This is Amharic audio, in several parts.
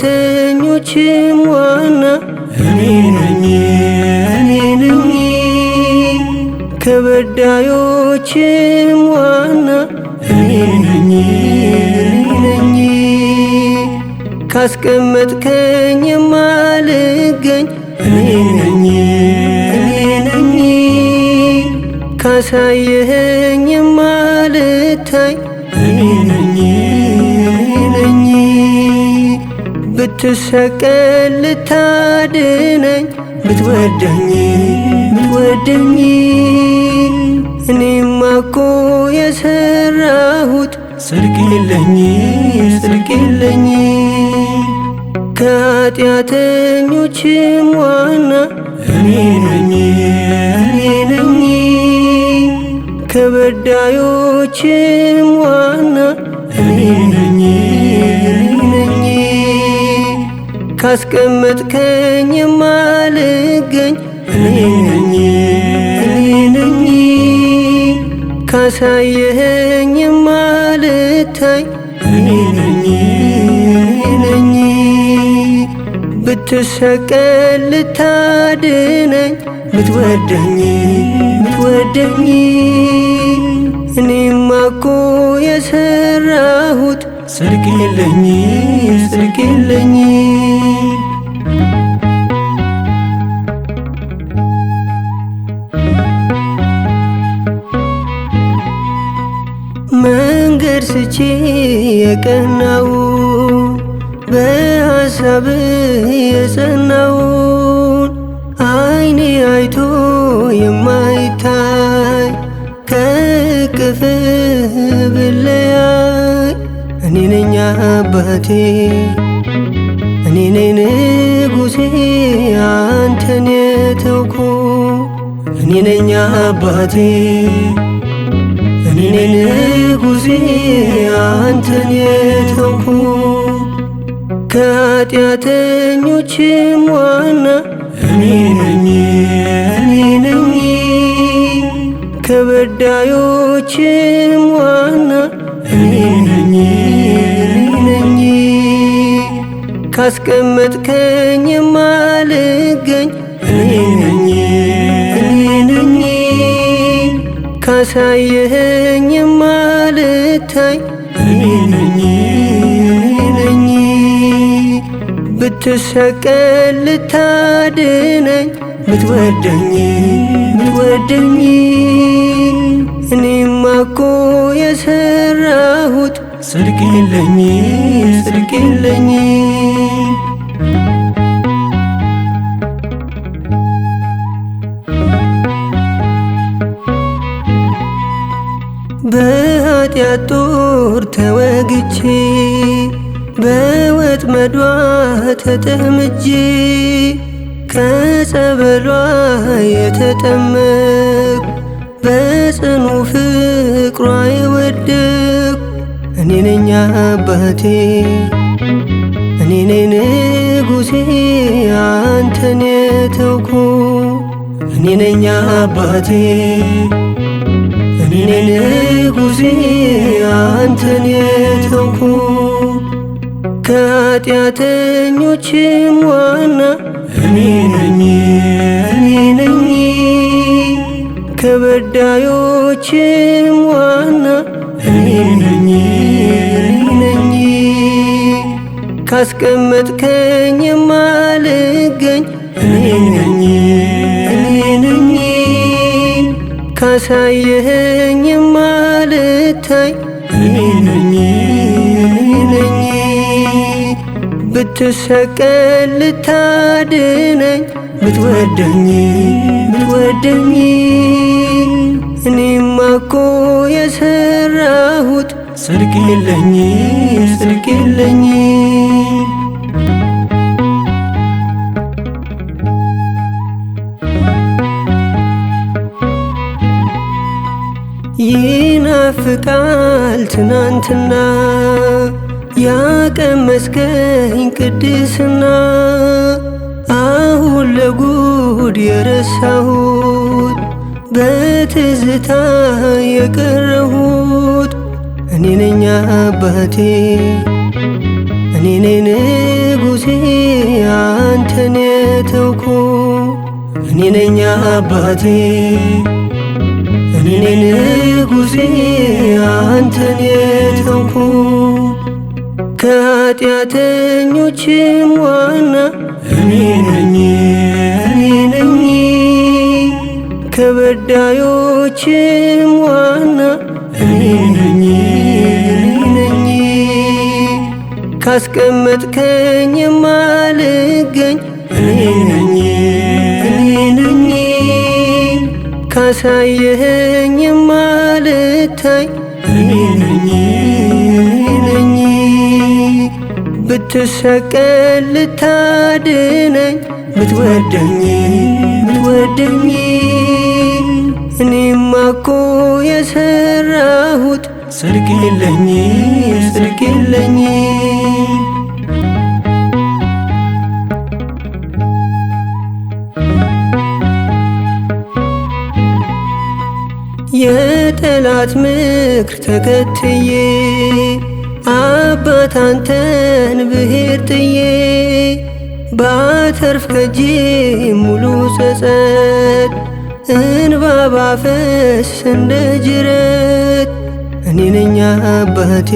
ከኃጢአተኞችም ዋና እኔ ነኝ ከበዳዮችም ዋና እኔ ነኝ ካስቀመጥከኝ የማልገኝ እኔ ነኝ ካሳየኸኝ የማልታይ እኔ ነኝ ብትሰቀል ልታድነኝ ብትወደኝ እኔማ እኮ የሰራሁት ጽድቅ የለኝ ከኃጢአተኞችም ዋና እኔ ነኝ ከበዳዮችም ዋና እኔ ነኝ ካስቀመጥከኝ የማልገኝ እኔ ነኝ ካሳየኸኝ የማልታይ እኔ ነኝ ብትሰቀል ልታድነኝ ብትወደኝ እኔማ እኮ የሰራሁት ጽድቅ የለኝ መንገድ ስቼ የቀናው በሐሳብ የጸናውን ዓይኔ አይቶ የማይታይ ከቅፍህ ብለያይ እኔ ነኝ አባቴ እኔ ነኝ ንጉሴ አንተን የተውኩ እኔ ነኝ አባቴ እኔ ነኝ ንጉሴ አንተን የተውኩ ከኃጢአተኞችም ዋና እኔ ነኝ ከበዳዮችም ዋና እኔ ነኝ ካስቀመጥከኝ የማልገኝ እኔ ነኝ ካሳየኸኝ የማልታይ እኔ ነኝ ብትሰቀል ልታድነኝ ብትወደኝ እኔማ እኮ የሰራሁት ጽድቅ የለኝ በኃጢአት ጦር ተወግቼ በወጥመዷ ተጠምጄ ከጸበሏ የተጠመቅኩ በጽኑ ፍቅሯ የወደቅኩ እኔ ነኝ አባቴ እኔ ነኝ ንጉሴ አንተን የተውኩ እኔ ነኝ አባቴ እኔ ነኝ ንጉሴ አንተን የተውኩ ከኃጢአተኞችም ዋና እኔ ነኝ ከበዳዮችም ዋና እኔ ነኝ ካስቀመጥከኝ የማልገኝ እኔ ነኝ ካሳየኸኝ የማልታይ እኔ ነኝ ብትሰቀል ልታድነኝ ብትወደኝ እኔማ እኮ የሰራሁት ጽድቅ የለኝ ይናፍቃል ትናንትና ያቀመስከኝ ቅድስና አሁን ለጉድ የረሳሁት በትዝታ የቀረሁት እኔ ነኝ አባቴ እኔ ነኝ ንጉሴ አንተን የተውኩ እኔ ነኝ አባቴ እኔ ነኝ ንጉሴ አንተን የተውኩ ከኃጢአተኞችም ዋና እኔ ነኝ ከበዳዮችም ዋና እኔ ነኝ ካስቀመጥከኝ የማልገኝ እኔ ነኝ ካሳየኸኝ የማልታይ እኔ ነኝ ብትሰቀል ልታድነኝ ብትወደኝ እኔማ እኮ የሰራሁት ጽድቅ የለኝ የጠላት ምክር ተከትዬ አባት አንተን ብሄር ጥዬ ባተርፍ ከጄ ሙሉ ጸጸት እንባ ባፈስ እንደ ጅረት እኔ ነኝ አባቴ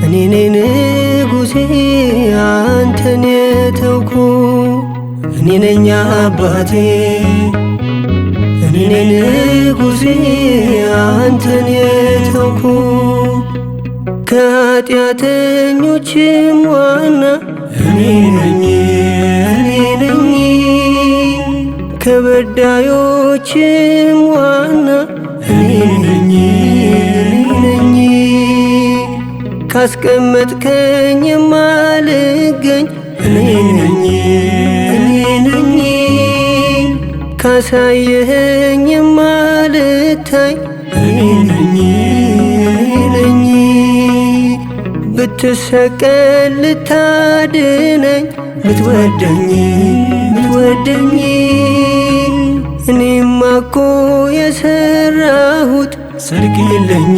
እኔ ነኝ ንጉሴ አንተን የተውኩ እኔ ነኝ አባቴ እኔ ነኝ ንጉሴ አንተን የተውኩ ከኃጢአተኞችም ዋና እኔ ነኝ ከበዳዮችም ዋና እኔ ነኝ ካስቀመጥከኝ የማልገኝ እኔ ነኝ ካሳየኸኝ የማልታይ እኔ ነኝ ብትሰቀል ልታድነኝ ብትወደኝ እኔማ እኮ የሰራሁት ጽድቅ የለኝ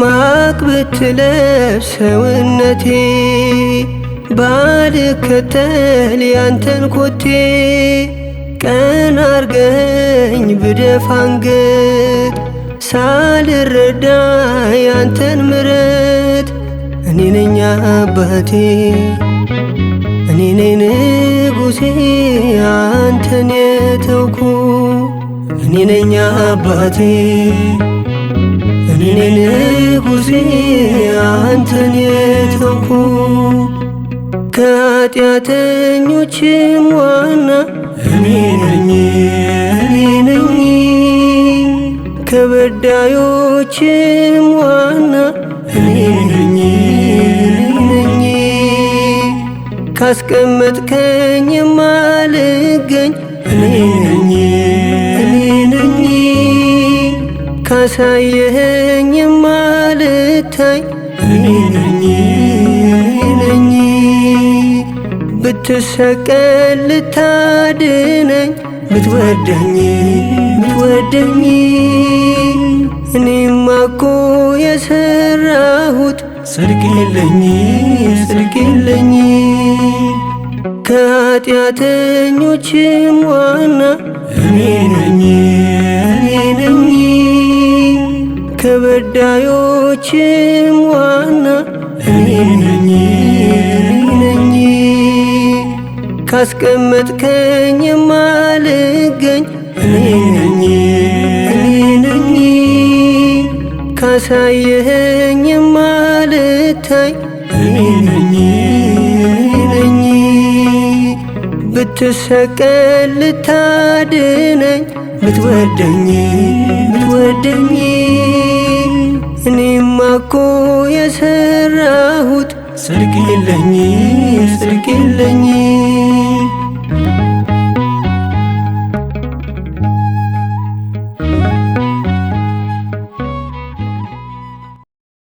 ማቅ ብትለብስ ሰውነቴ ባልከተል ያንተን ኮቴ ቀን አርገኝ ብደፋ አንገት ሳልረዳ ያንተን ምረት እኔ ነኝ አባቴ እኔ ነኝ ንጉሴ አንተን የተውኩ እኔ ነኝ አባቴ እኔ ነኝ ንጉሴ አንተን የተውኩ ከኃጢአተኞችም ዋና እኔ ነኝ ከበዳዮችም ዋና እኔ ነኝ ካስቀመጥከኝ የማልገኝ እኔ ነኝ ካሳየኸኝ የማልታይ እኔ ነኝ ብትሰቀል ልታድነኝ ብትወደኝ እኔማ እኮ የሰራሁት ጽድቅ የለኝ ከኃጢአተኞችም ዋና እኔ ነኝ ከበዳዮችም ዋና እኔ ነኝ ካስቀመጥከኝ የማልገኝ እኔ ነኝ ካሳየኸኝ የማልታይ እኔ ነኝ ብትሰቀል ልታድነኝ ብትወደኝ እኔማ እኮ የሰራ ጽድቅ የለኝ ጽድቅ